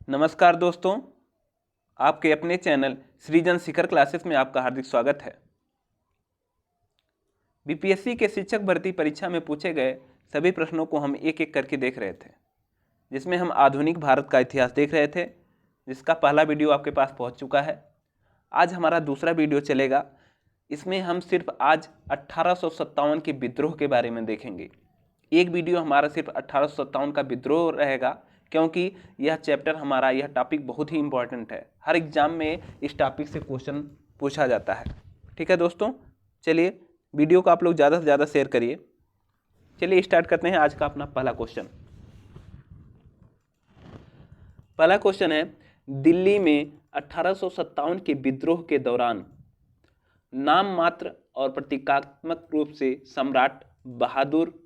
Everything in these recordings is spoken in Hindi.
नमस्कार दोस्तों, आपके अपने चैनल सृजन शिखर क्लासेस में आपका हार्दिक स्वागत है। बीपीएससी के शिक्षक भर्ती परीक्षा में पूछे गए सभी प्रश्नों को हम एक एक करके देख रहे थे, जिसमें हम आधुनिक भारत का इतिहास देख रहे थे, जिसका पहला वीडियो आपके पास पहुंच चुका है। आज हमारा दूसरा वीडियो चलेगा। इसमें हम सिर्फ आज 1857 के विद्रोह के बारे में देखेंगे। एक वीडियो हमारा सिर्फ 1857 का विद्रोह रहेगा, क्योंकि यह चैप्टर हमारा, यह टॉपिक बहुत ही इंपॉर्टेंट है। हर एग्जाम में इस टॉपिक से क्वेश्चन पूछा जाता है। ठीक है दोस्तों, चलिए वीडियो को आप लोग ज़्यादा से ज़्यादा शेयर करिए। चलिए स्टार्ट करते हैं आज का अपना पहला क्वेश्चन। पहला क्वेश्चन है, दिल्ली में 1857 के विद्रोह के दौरान नाम मात्र और प्रतीकात्मक रूप से सम्राट बहादुर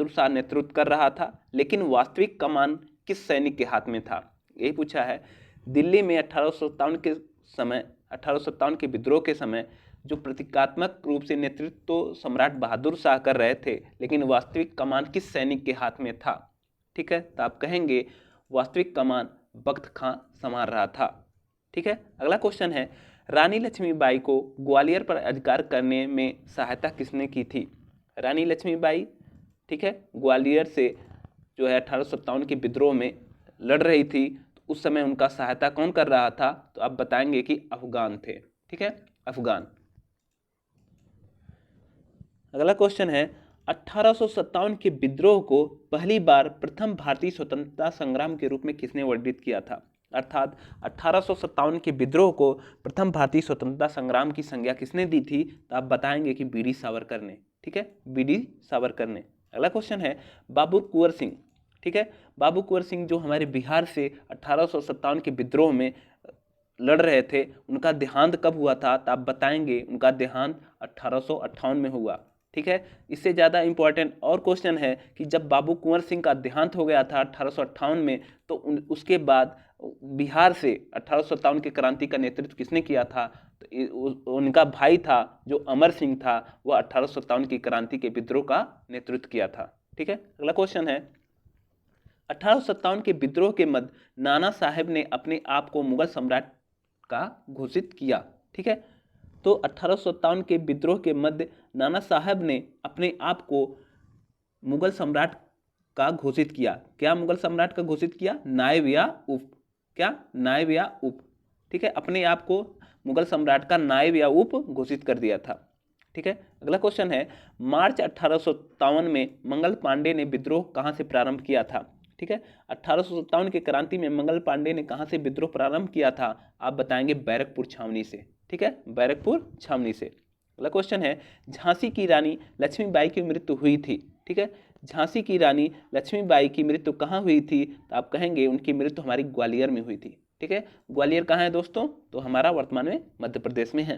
शाह नेतृत्व कर रहा था, लेकिन वास्तविक कमान किस सैनिक के हाथ में था? यही पूछा है। दिल्ली में 1857 के विद्रोह के समय जो प्रतीकात्मक रूप से नेतृत्व तो सम्राट बहादुर शाह कर रहे थे, लेकिन वास्तविक कमान किस सैनिक के हाथ में था? ठीक है, तो आप कहेंगे वास्तविक कमान बख्त खां संभाल रहा था। ठीक है, अगला क्वेश्चन है, रानी लक्ष्मीबाई को ग्वालियर पर अधिकार करने में सहायता किसने की थी? रानी लक्ष्मीबाई, ठीक है, ग्वालियर से जो है 1857 के विद्रोह में लड़ रही थी, तो उस समय उनका सहायता कौन कर रहा था? तो आप बताएंगे कि अफगान थे। ठीक है, अफगान। अगला क्वेश्चन है, 1857 के विद्रोह को पहली बार प्रथम भारतीय स्वतंत्रता संग्राम के रूप में किसने वर्णित किया था? अर्थात 1857 के विद्रोह को प्रथम भारतीय स्वतंत्रता संग्राम की संज्ञा किसने दी थी? तो आप बताएंगे कि बीडी सावरकर ने। ठीक है, बीडी सावरकर ने। अगला क्वेश्चन है, बाबू कुंवर सिंह, ठीक है, बाबू कुंवर सिंह जो हमारे बिहार से 1857 के विद्रोह में लड़ रहे थे, उनका देहांत कब हुआ था? तो आप बताएंगे उनका देहांत 1858 में हुआ। ठीक है, इससे ज़्यादा इंपॉर्टेंट और क्वेश्चन है कि जब बाबू कुंवर सिंह का देहांत हो गया था 1858 में, तो उसके बाद बिहार से 1857 की क्रांति का नेतृत्व किसने किया था? तो उनका भाई था जो अमर सिंह था, वह 1857 की क्रांति के विद्रोह का नेतृत्व किया था। ठीक है, अगला क्वेश्चन है, 1857 के विद्रोह के मध्य नाना साहेब ने अपने आप को मुगल सम्राट का घोषित किया। ठीक है, तो 1857 के विद्रोह के मध्य नाना साहब ने अपने आप को मुगल सम्राट का घोषित किया। क्या मुगल सम्राट का घोषित किया? नायब या उप? क्या? नायब या उप। ठीक है, अपने आप को मुगल सम्राट का नायब या उप घोषित कर दिया था। ठीक है, अगला क्वेश्चन है, मार्च 1857 में मंगल पांडे ने विद्रोह कहां से प्रारंभ किया था? ठीक है, 1857 की क्रांति में मंगल पांडे ने कहां से विद्रोह प्रारंभ किया था? आप बताएंगे बैरकपुर छावनी से। ठीक है, बैरकपुर छावनी से। अगला क्वेश्चन है, झांसी की रानी लक्ष्मीबाई की मृत्यु हुई थी। ठीक है, झांसी की रानी लक्ष्मीबाई की मृत्यु कहाँ हुई थी? तो आप कहेंगे उनकी मृत्यु हमारी ग्वालियर में हुई थी। ठीक है, ग्वालियर कहाँ है दोस्तों? तो हमारा वर्तमान में मध्य प्रदेश में है।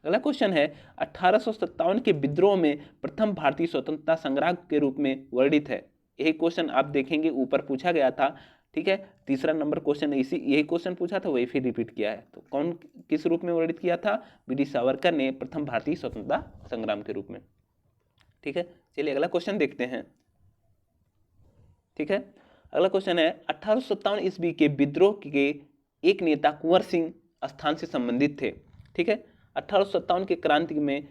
अगला क्वेश्चन है, 1857 के विद्रोह में प्रथम भारतीय स्वतंत्रता संग्राम के रूप में वर्णित है। यही क्वेश्चन आप देखेंगे ऊपर पूछा गया था। ठीक है, तीसरा नंबर क्वेश्चन यही क्वेश्चन पूछा था, वही फिर रिपीट किया है। तो कौन किस रूप में वर्णित किया था? बीडी सावरकर ने प्रथम भारतीय स्वतंत्रता संग्राम के रूप में। ठीक है, चलिए अगला क्वेश्चन देखते हैं। ठीक है, अगला क्वेश्चन है, 1857 ईस्वी के विद्रोह के एक नेता कुंवर सिंह स्थान से संबंधित थे। ठीक है, 1857 के क्रांति में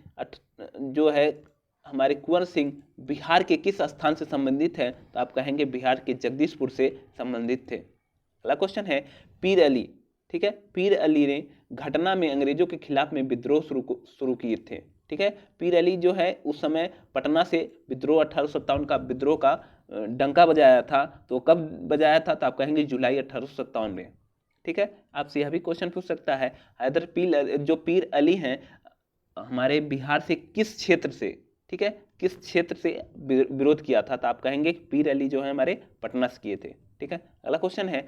जो है हमारे कुंवर सिंह बिहार के किस स्थान से संबंधित है? तो आप कहेंगे बिहार के जगदीशपुर से संबंधित थे। अगला क्वेश्चन है, पीर अली, ठीक है, पीर अली ने घटना में अंग्रेजों के खिलाफ में विद्रोह शुरू किए थे। ठीक है, पीर अली जो है उस समय पटना से विद्रोह 1857 का विद्रोह का डंका बजाया था। तो कब बजाया था? तो आप कहेंगे जुलाई 1857 में। ठीक है, आपसे यह भी क्वेश्चन पूछ सकता है, हैदर पीर अली हैं हमारे बिहार से किस क्षेत्र से, ठीक है, किस क्षेत्र से विरोध किया था? तो आप कहेंगे पीर अली जो है हमारे पटना से किए थे। ठीक है, अगला क्वेश्चन है,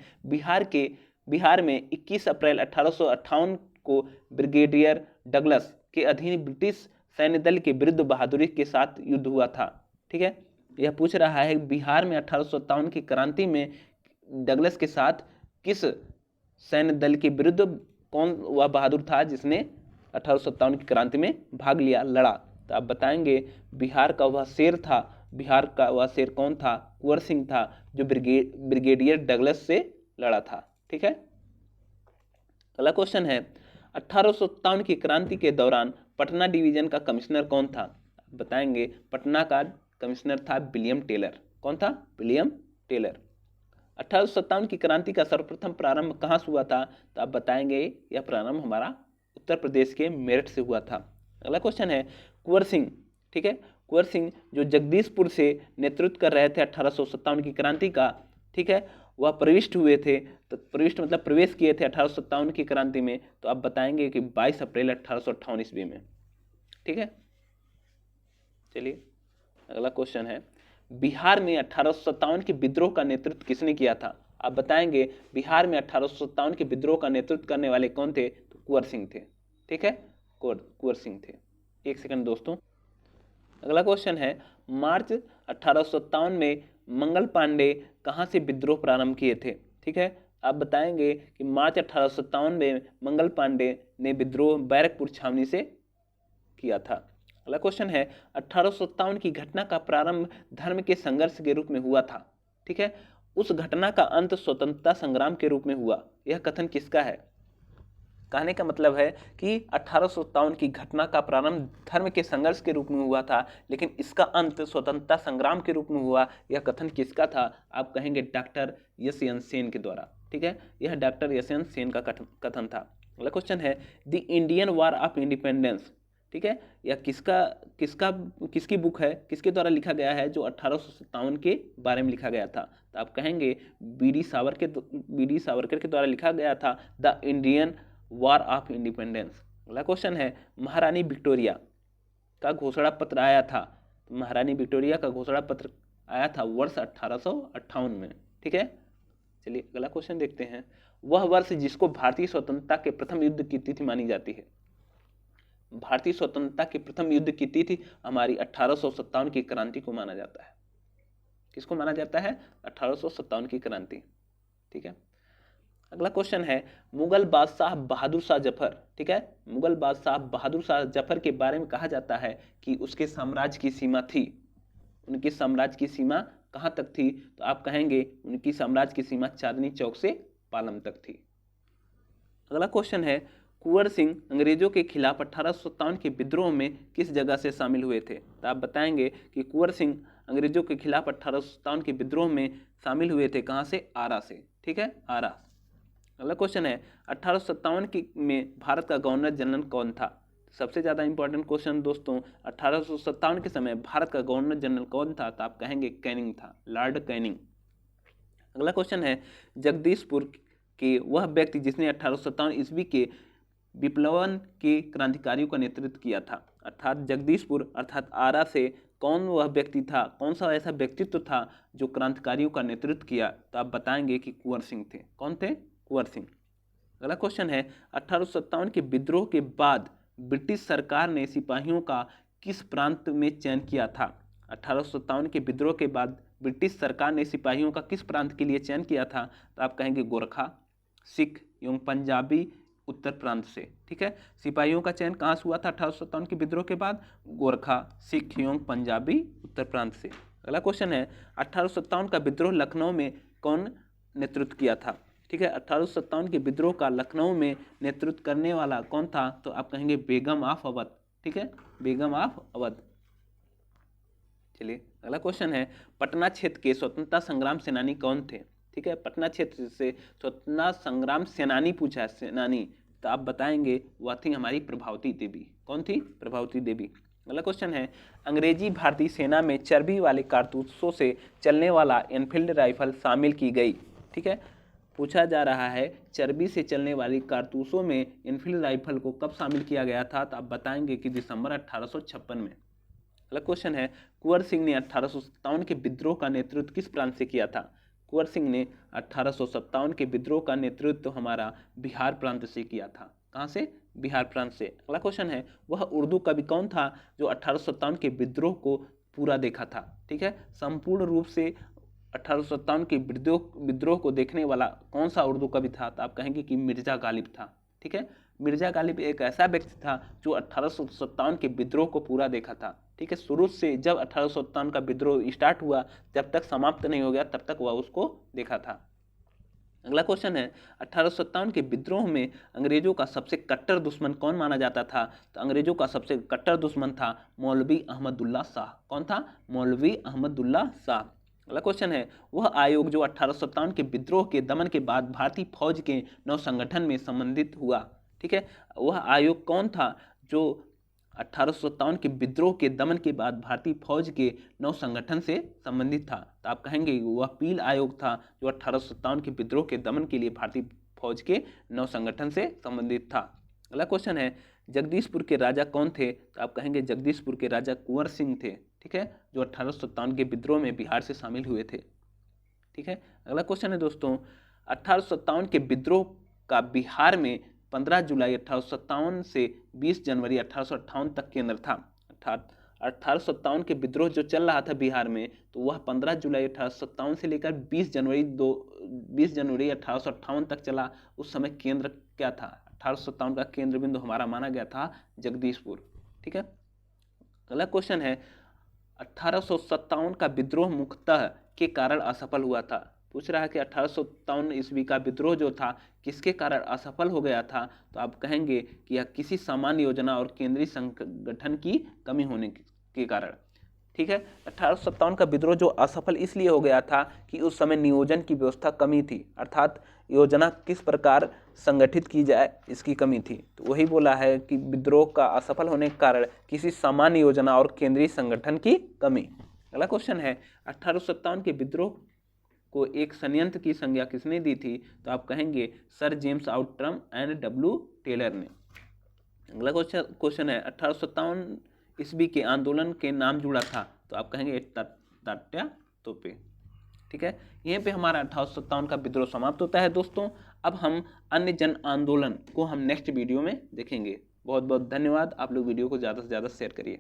बिहार में 21 अप्रैल 1858 को ब्रिगेडियर डगलस के अधीन ब्रिटिश सैन्य दल के विरुद्ध बहादुरी के साथ युद्ध हुआ था। ठीक है, यह पूछ रहा है बिहार में 1857 की क्रांति में डगलस के साथ किस सैन्य दल के विरुद्ध कौन वह बहादुर था जिसने 1857 की क्रांति में भाग लिया, लड़ा? तो आप बताएंगे बिहार का वह शेर था बिहार का वह शेर कौन था? कुंवर सिंह था, जो ब्रिगेडियर डगलस से लड़ा था। ठीक है। अगला क्वेश्चन है 1857 की क्रांति के दौरान पटना डिवीजन का कमिश्नर कौन था? बताएंगे पटना का कमिश्नर था विलियम टेलर। कौन था? William Taylor. 1857 की क्रांति का सर्वप्रथम प्रारंभ कहाँ से हुआ था? तो आप बताएंगे यह प्रारंभ हमारा उत्तर प्रदेश के मेरठ से हुआ था। अगला क्वेश्चन है कुंवर सिंह। ठीक है, कुंवर सिंह जो जगदीशपुर से नेतृत्व कर रहे थे 1857 की क्रांति का, ठीक है, वह प्रविष्ट हुए थे। तो प्रविष्ट मतलब प्रवेश किए थे 1857 की क्रांति में। तो आप बताएंगे कि 22 अप्रैल 1858 ईस्वी में। ठीक है, चलिए अगला क्वेश्चन है बिहार में 1857 के विद्रोह का नेतृत्व किसने किया था? आप बताएंगे बिहार में 1857 के विद्रोह का नेतृत्व करने वाले कौन थे? तो कुंवर सिंह थे। ठीक है, कुंवर सिंह थे। एक सेकंड दोस्तों। अगला क्वेश्चन है मार्च 1857 में मंगल पांडे कहां से विद्रोह प्रारंभ किए थे? ठीक है, आप बताएंगे कि मार्च 1857 में मंगल पांडे ने विद्रोह बैरकपुर छावनी से किया था। अगला क्वेश्चन है 1857 की घटना का प्रारंभ धर्म के संघर्ष के रूप में हुआ था। ठीक है, उस घटना का अंत स्वतंत्रता संग्राम के रूप में हुआ। यह कथन किसका है? कहने का मतलब है कि 1857 की घटना का प्रारंभ धर्म के संघर्ष के रूप में हुआ था, लेकिन इसका अंत स्वतंत्रता संग्राम के रूप में हुआ। यह कथन किसका था? आप कहेंगे डॉक्टर यशवंत सेन के द्वारा। ठीक है, यह डॉक्टर यशवंत सेन का कथन था। अगला क्वेश्चन है the Indian war of independence. ठीक है, यह किसकी बुक है, किसके द्वारा लिखा गया है? जो 1857 के बारे में लिखा गया था। तो आप कहेंगे बी डी सावरकर के द्वारा लिखा गया था the Indian war of independence. अगला क्वेश्चन है महारानी विक्टोरिया का घोषणा पत्र आया था। तो महारानी विक्टोरिया का घोषणा पत्र आया था वर्ष 1858 में। ठीक है, चलिए अगला क्वेश्चन देखते हैं। वह वर्ष जिसको भारतीय स्वतंत्रता के प्रथम युद्ध की तिथि मानी जाती है। भारतीय स्वतंत्रता के प्रथम युद्ध की तिथि हमारी 1857 की क्रांति को माना जाता है। किसको माना जाता है? 1857 की क्रांति। ठीक है, अगला क्वेश्चन है मुगल बादशाह बहादुर शाह जफर। ठीक है, मुगल बादशाह बहादुर शाह जफर के बारे में कहा जाता है कि उसके साम्राज्य की सीमा थी। उनके साम्राज्य की सीमा कहाँ तक थी? तो आप कहेंगे उनकी साम्राज्य की सीमा चांदनी चौक से पालम तक थी। अगला क्वेश्चन है कुंवर सिंह अंग्रेजों के खिलाफ 1857 के विद्रोह में किस जगह से शामिल हुए थे? तो आप बताएंगे कि कुंवर सिंह अंग्रेजों के खिलाफ 1857 के विद्रोह में शामिल हुए थे। कहाँ से? आरा से। ठीक है, आरा। अगला क्वेश्चन है 1857 में भारत का गवर्नर जनरल कौन था? सबसे ज़्यादा इंपॉर्टेंट क्वेश्चन दोस्तों, 1857 के समय भारत का गवर्नर जनरल कौन था? तो आप कहेंगे कैनिंग था, लॉर्ड कैनिंग। अगला क्वेश्चन है जगदीशपुर के वह व्यक्ति जिसने 1857 ईस्वी के विप्लवन के क्रांतिकारियों का नेतृत्व किया था। अर्थात जगदीशपुर अर्थात आरा से कौन वह व्यक्ति था, कौन सा ऐसा व्यक्तित्व था जो क्रांतिकारियों का नेतृत्व किया? तो आप बताएंगे कि कुंवर सिंह थे। कौन थे? कुंवर सिंह। अगला क्वेश्चन है 1857 के विद्रोह के बाद ब्रिटिश सरकार ने सिपाहियों का किस प्रांत में चयन किया था? 1857 के विद्रोह के बाद ब्रिटिश सरकार ने सिपाहियों का किस प्रांत के लिए चयन किया था? तो आप कहेंगे गोरखा, सिख एवं पंजाबी उत्तर प्रांत से। ठीक है, सिपाहियों का चयन कहाँ से हुआ था 1857 के विद्रोह के बाद? गोरखा, सिख एवं पंजाबी उत्तर प्रांत से। अगला क्वेश्चन है 1857 का विद्रोह लखनऊ में कौन नेतृत्व किया था? ठीक है, 1857 के विद्रोह का लखनऊ में नेतृत्व करने वाला कौन था? तो आप कहेंगे बेगम ऑफ अवध। ठीक है, बेगम ऑफ अवध। चलिए अगला क्वेश्चन है पटना क्षेत्र के स्वतंत्रता संग्राम सेनानी कौन थे? ठीक है, पटना क्षेत्र से स्वतंत्रता संग्राम सेनानी पूछा है, सेनानी। तो आप बताएंगे वह थी हमारी प्रभावती देवी। कौन थी? प्रभावती देवी। अगला क्वेश्चन है अंग्रेजी भारतीय सेना में चर्बी वाले कारतूसों से चलने वाला एनफील्ड राइफल शामिल की गई। ठीक है, पूछा जा रहा है चर्बी से चलने वाली कारतूसों में एनफील्ड राइफल को कब शामिल किया गया था? तो आप बताएंगे कि दिसंबर 1856 में। अगला क्वेश्चन है कुंवर सिंह ने 1857 के विद्रोह का नेतृत्व किस प्रांत से किया था? कुंवर सिंह ने 1857 के विद्रोह का नेतृत्व हमारा बिहार प्रांत से किया था। कहाँ से? बिहार प्रांत से। अगला क्वेश्चन है वह उर्दू कवि कौन था जो 1857 के विद्रोह को पूरा देखा था? ठीक है, संपूर्ण रूप से 1857 के विद्रोह को देखने वाला कौन सा उर्दू कवि था? तो आप कहेंगे कि मिर्जा गालिब था। ठीक है, मिर्जा गालिब एक ऐसा व्यक्ति था जो 1857 के विद्रोह को पूरा देखा था। ठीक है, शुरू से जब 1857 का विद्रोह स्टार्ट हुआ जब तक समाप्त नहीं हो गया तब तक वह उसको देखा था। अगला क्वेश्चन है 1857 के विद्रोह में अंग्रेजों का सबसे कट्टर दुश्मन कौन माना जाता था? तो अंग्रेजों का सबसे कट्टर दुश्मन था मौलवी अहमदुल्ला शाह। कौन था? मौलवी अहमदुल्ला शाह। अगला क्वेश्चन है वह आयोग जो 1857 के विद्रोह के दमन के बाद भारतीय फौज के नव संगठन में संबंधित हुआ। ठीक है, वह आयोग कौन था जो 1857 के विद्रोह के दमन के बाद भारतीय फौज के नव संगठन से संबंधित था? तो आप कहेंगे वह पील आयोग था जो 1857 के विद्रोह के दमन के लिए भारतीय फौज के नव संगठन से संबंधित था। अगला क्वेश्चन है जगदीशपुर के राजा कौन थे? तो आप कहेंगे जगदीशपुर के राजा कुंवर सिंह थे। ठीक है, जो 1857 के विद्रोह में बिहार से शामिल हुए थे। ठीक है, अगला क्वेश्चन है दोस्तों 1857 के विद्रोह का बिहार में 15 जुलाई 1857 से 20 जनवरी 1858 तक केंद्र था। अर्थात 1857 के विद्रोह जो चल रहा था बिहार में तो वह 15 जुलाई 1857 से लेकर 20 जनवरी 1858 तक चला। उस समय केंद्र क्या था? 1857 का केंद्र बिंदु हमारा माना गया था जगदीशपुर। ठीक है, अगला क्वेश्चन है 1857 का विद्रोह मुख्यतः के कारण असफल हुआ था। पूछ रहा है कि 1857 ईस्वी का विद्रोह जो था किसके कारण असफल हो गया था? तो आप कहेंगे कि यह किसी सामान्य योजना और केंद्रीय संगठन की कमी होने के कारण। ठीक है, 1857 का विद्रोह जो असफल इसलिए हो गया था कि उस समय नियोजन की व्यवस्था कमी थी, अर्थात योजना किस प्रकार संगठित की जाए इसकी कमी थी। तो वही बोला है कि विद्रोह का असफल होने के कारण किसी सामान्य योजना और केंद्रीय संगठन की कमी। अगला क्वेश्चन है 1857 के विद्रोह को एक संयंत्र की संज्ञा किसने दी थी? तो आप कहेंगे sir James Outram and W Taylor ने। अगला क्वेश्चन है 1857 ईस्वी के आंदोलन के नाम जुड़ा था। तो आप कहेंगे तात्या तोपे। ठीक है, यहीं पे हमारा 1857 का विद्रोह समाप्त होता है दोस्तों। अब हम अन्य जन आंदोलन को हम नेक्स्ट वीडियो में देखेंगे। बहुत बहुत धन्यवाद। आप लोग वीडियो को ज़्यादा से ज़्यादा शेयर करिए।